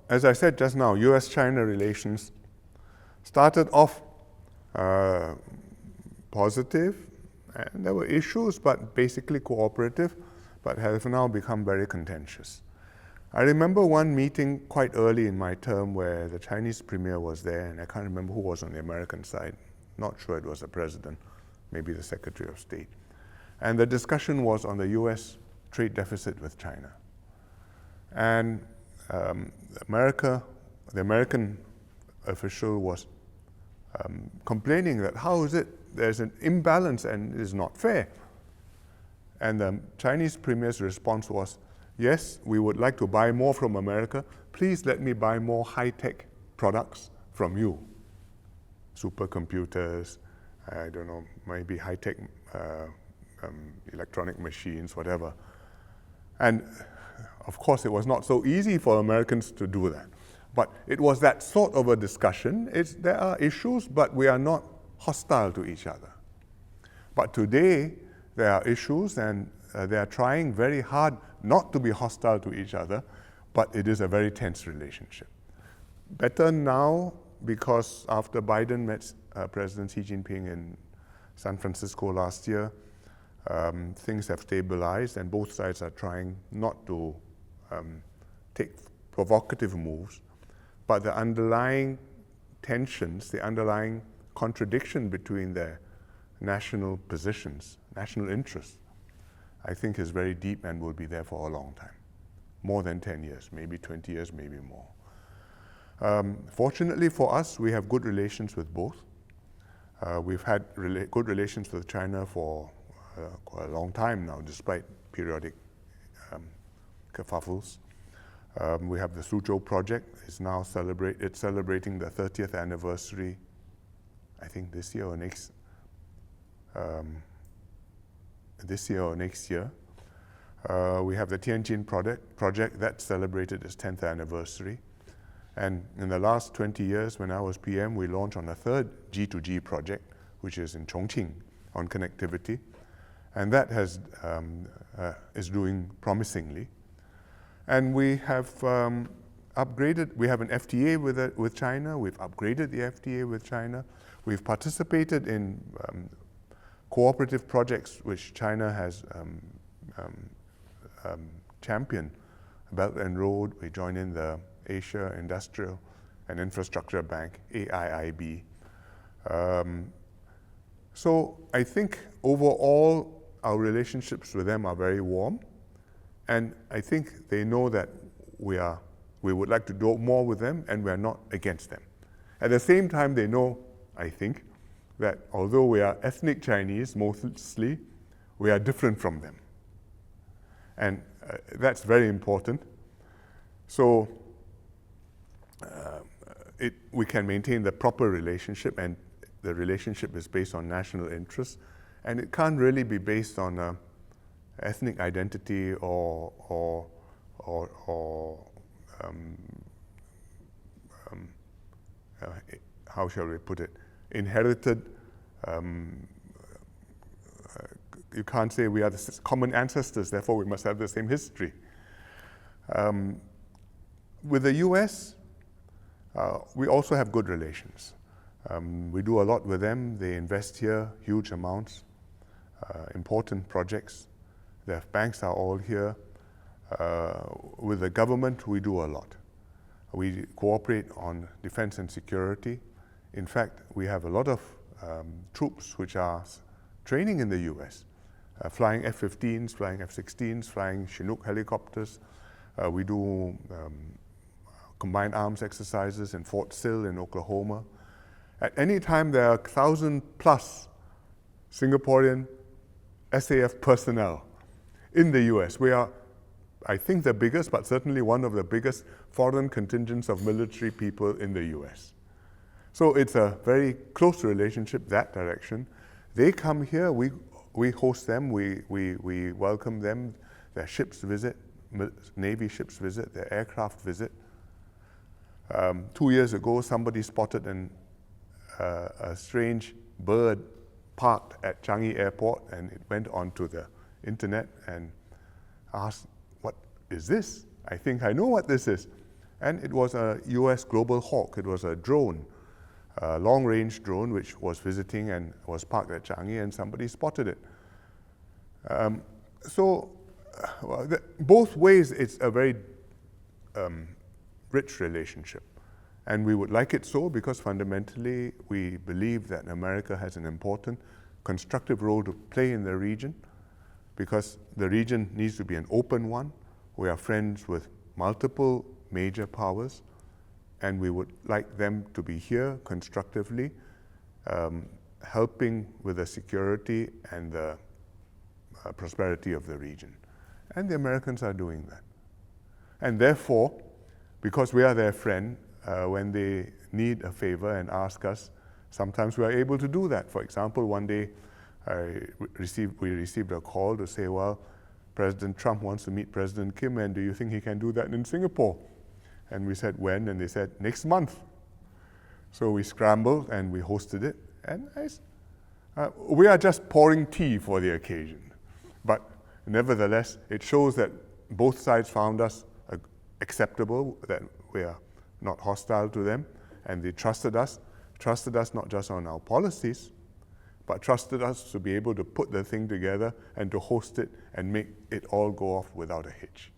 as I said just now, US-China relations started off positive, and there were issues, but basically cooperative, but have now become very contentious. I remember one meeting quite early in my term where the Chinese premier was there, and I can't remember who was on the American side. Not sure it was the president, maybe the Secretary of State. And the discussion was on the US trade deficit with China. And the American official was complaining that how is it there's an imbalance and it is not fair. And the Chinese premier's response was, yes, we would like to buy more from America. Please let me buy more high-tech products from you. Supercomputers, I don't know, maybe high-tech electronic machines, whatever. And of course, it was not so easy for Americans to do that. But it was that sort of a discussion. There are issues, but we are not hostile to each other. But today, there are issues, and they are trying very hard not to be hostile to each other, but it is a very tense relationship. Better now, because after Biden met President Xi Jinping in San Francisco last year, things have stabilized, and both sides are trying not to take provocative moves, but the underlying tensions, the underlying contradiction between their national positions, national interests, I think is very deep and will be there for a long time. More than 10 years, maybe 20 years, maybe more. Fortunately for us, we have good relations with both. We've had good relations with China for quite a long time now, despite periodic kerfuffles. We have the Suzhou project. It's now celebrating the 30th anniversary, I think this year or next year. We have the Tianjin project that celebrated its 10th anniversary. And in the last 20 years, when I was PM, we launched on a third G2G project, which is in Chongqing on connectivity. And that is doing promisingly. And we have upgraded, we have an FTA with China. We've upgraded the FTA with China. We've participated in cooperative projects which China has championed. Belt and Road, we join in the Asia Industrial and Infrastructure Bank, AIIB. So I think overall our relationships with them are very warm, and I think they know that we would like to do more with them, and we are not against them. At the same time, they know, I think, that although we are ethnic Chinese mostly, we are different from them. And that's very important. So we can maintain the proper relationship, and the relationship is based on national interests, and it can't really be based on ethnic identity or how shall we put it, inherited. You can't say we are the common ancestors, therefore we must have the same history. With the US, we also have good relations. We do a lot with them. They invest here huge amounts, important projects. Their banks are all here. With the government, we do a lot. We cooperate on defense and security. In fact, we have a lot of troops which are training in the US, flying F-15s, flying F-16s, flying Chinook helicopters. We do combined arms exercises in Fort Sill in Oklahoma. At any time, there are 1,000+ Singaporean SAF personnel in the US. We are, I think, the biggest, but certainly one of the biggest foreign contingents of military people in the US. So it's a very close relationship that direction. They come here, we host them, we welcome them, their ships visit, Navy ships visit, their aircraft visit. 2 years ago, somebody spotted a strange bird parked at Changi Airport, and it went onto the internet and asked, what is this? I think I know what this is. And it was a US Global Hawk. It was a drone, a long-range drone, which was visiting and was parked at Changi, and somebody spotted it. Both ways, it's a very rich relationship. And we would like it so because fundamentally we believe that America has an important constructive role to play in the region, because the region needs to be an open one. We are friends with multiple major powers, and we would like them to be here constructively, helping with the security and the prosperity of the region. And the Americans are doing that. And therefore, because we are their friend, when they need a favor and ask us, sometimes we are able to do that. For example, one day we received a call to say, well, President Trump wants to meet President Kim, and do you think he can do that in Singapore? And we said, when? And they said, next month. So we scrambled and we hosted it. And we are just pouring tea for the occasion. But nevertheless, it shows that both sides found us acceptable, that we are not hostile to them, and they trusted us not just on our policies, but trusted us to be able to put the thing together and to host it and make it all go off without a hitch.